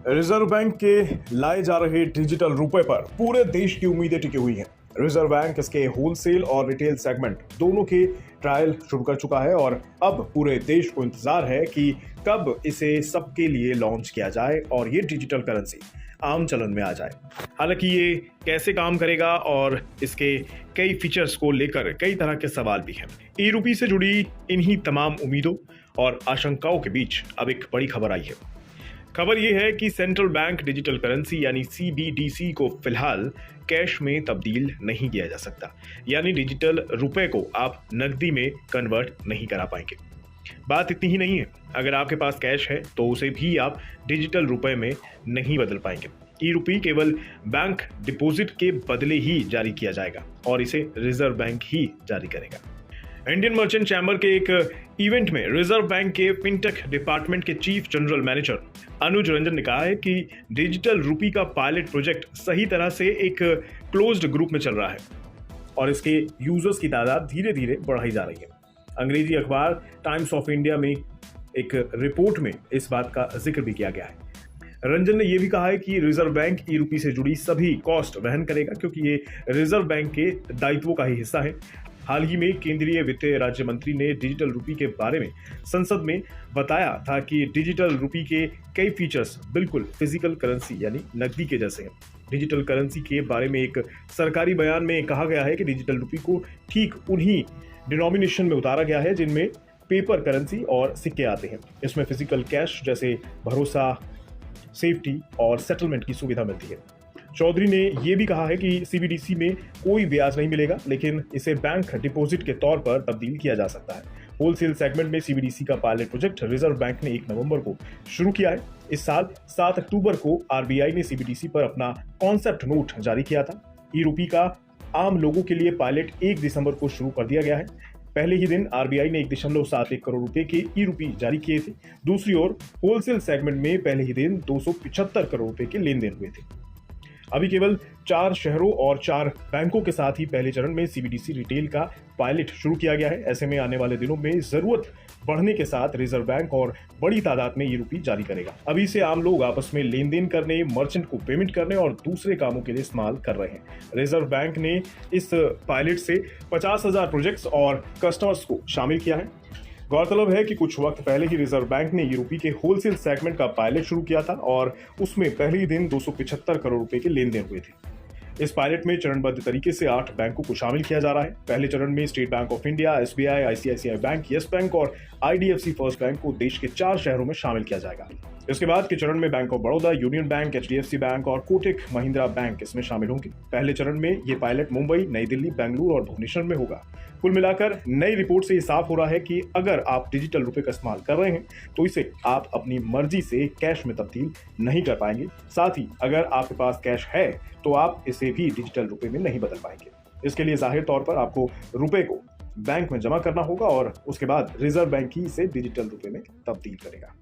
Reserve bank के लाए जा रहे डिजिटल रुपए पर पूरे देश की उम्मीदें टिकी हुई हैं। रिजर्व बैंक इसके होलसेल और रिटेल सेगमेंट दोनों के ट्रायल शुरू कर चुका है और अब पूरे देश को इंतजार है कि कब इसे सबके लिए लॉन्च किया जाए और ये डिजिटल करेंसी आम चलन में आ जाए। हालांकि ये कैसे काम करेगा और इसके कई फीचर्स को लेकर कई तरह के सवाल भी हैं। ई रूपी से जुड़ी इन्हीं तमाम उम्मीदों और आशंकाओं के बीच अब एक बड़ी खबर आई है। खबर यह है कि सेंट्रल बैंक डिजिटल करेंसी यानी सीबीडीसी को फिलहाल कैश में तब्दील नहीं किया जा सकता, यानी डिजिटल रुपए को आप नकदी में कन्वर्ट नहीं करा पाएंगे। बात इतनी ही नहीं है, अगर आपके पास कैश है तो उसे भी आप डिजिटल रुपए में नहीं बदल पाएंगे। ई रूपी केवल बैंक डिपॉजिट के बदले ही जारी किया जाएगा और इसे रिजर्व बैंक ही जारी करेगा। इंडियन मर्चेंट चैम्बर के एक इवेंट में reserve bank K fintech department के चीफ जनरल मैनेजर अनुज रंजन ने कहा है कि डिजिटल रूपी का पायलट प्रोजेक्ट सही तरह से एक क्लोज्ड ग्रुप में चल रहा है और इसके यूजर्स की तादाद धीरे धीरे बढ़ाई जा रही है। अंग्रेजी अखबार टाइम्स ऑफ इंडिया में एक रिपोर्ट में इस बात का जिक्र भी किया गया है। रंजन ने यह भी कहा है कि रिजर्व बैंक ई रूपी से जुड़ी सभी कॉस्ट वहन करेगा क्योंकि ये रिजर्व बैंक के दायित्वों का ही हिस्सा है। हाल ही में केंद्रीय वित्त राज्य मंत्री ने डिजिटल रूपी के बारे में संसद में बताया था कि डिजिटल रूपी के कई फीचर्स बिल्कुल फिजिकल करेंसी यानी नकदी के जैसे हैं। डिजिटल करेंसी के बारे में एक सरकारी बयान में कहा गया है कि डिजिटल रूपी को ठीक उन्हीं डिनोमिनेशन में उतारा गया है जिनमें पेपर करेंसी और सिक्के आते हैं। इसमें फिजिकल कैश जैसे भरोसा, सेफ्टी और सेटलमेंट की सुविधा मिलती है। चौधरी ने यह भी कहा है कि सीबीडीसी में कोई ब्याज नहीं मिलेगा, लेकिन इसे बैंक डिपॉजिट के तौर पर तब्दील किया जा सकता है। होलसेल सेगमेंट में सीबीडीसी का पायलट प्रोजेक्ट रिजर्व बैंक ने 1 नवंबर को शुरू किया है। इस साल 7 अक्टूबर को आरबीआई ने सीबीडीसी पर अपना कॉन्सेप्ट नोट जारी किया था। ई रूपी का आम लोगों के लिए पायलट 1 दिसंबर को शुरू कर दिया गया है। पहले ही दिन आरबीआई ने 1.71 करोड़ रुपए के ई रूपी जारी किए थे। दूसरी ओर होलसेल सेगमेंट में पहले ही दिन 275 करोड़ रुपए के लेन देन हुए थे। अभी केवल 4 शहरों और 4 बैंकों के साथ ही पहले चरण में सीबीडीसी रिटेल का पायलट शुरू किया गया है। ऐसे में आने वाले दिनों में जरूरत बढ़ने के साथ रिजर्व बैंक और बड़ी तादाद में ये रूपी जारी करेगा। अभी से आम लोग आपस में लेन देन करने, मर्चेंट को पेमेंट करने और दूसरे कामों के लिए इस्तेमाल कर रहे हैं। रिजर्व बैंक ने इस पायलट से 50,000 प्रोजेक्ट्स और कस्टमर्स को शामिल किया है। गौरतलब है कि कुछ वक्त पहले ही रिजर्व बैंक ने ई रूपी के होलसेल सेगमेंट का पायलट शुरू किया था और उसमें पहले ही दिन 275 करोड़ रुपए के लेन देन हुए थे। इस पायलट में चरणबद्ध तरीके से 8 बैंकों को शामिल किया जा रहा है। पहले चरण में state bank of India, SBI, ICICI bank, yes bank और आईडीएफसी फर्स्ट बैंक को देश के 4 शहरों में शामिल किया जाएगा। इसके बाद के चरण में bank of Baroda, union bank, HDFC bank और कोटक महिंद्रा बैंक इसमें शामिल होंगे। पहले चरण में ये पायलट मुंबई, नई दिल्ली, बेंगलुरु और भुवनेश्वर में होगा। कुल मिलाकर नई रिपोर्ट से ये साफ हो रहा है कि अगर आप डिजिटल रुपए का इस्तेमाल कर रहे हैं तो इसे आप अपनी मर्जी से कैश में तब्दील नहीं कर पाएंगे। साथ ही अगर आपके पास कैश है तो आप इसे भी डिजिटल रुपए में नहीं बदल पाएंगे। इसके लिए जाहिर तौर पर आपको रुपए को बैंक में जमा करना होगा और उसके बाद रिजर्व बैंक ही इसे डिजिटल रुपए में तब्दील करेगा।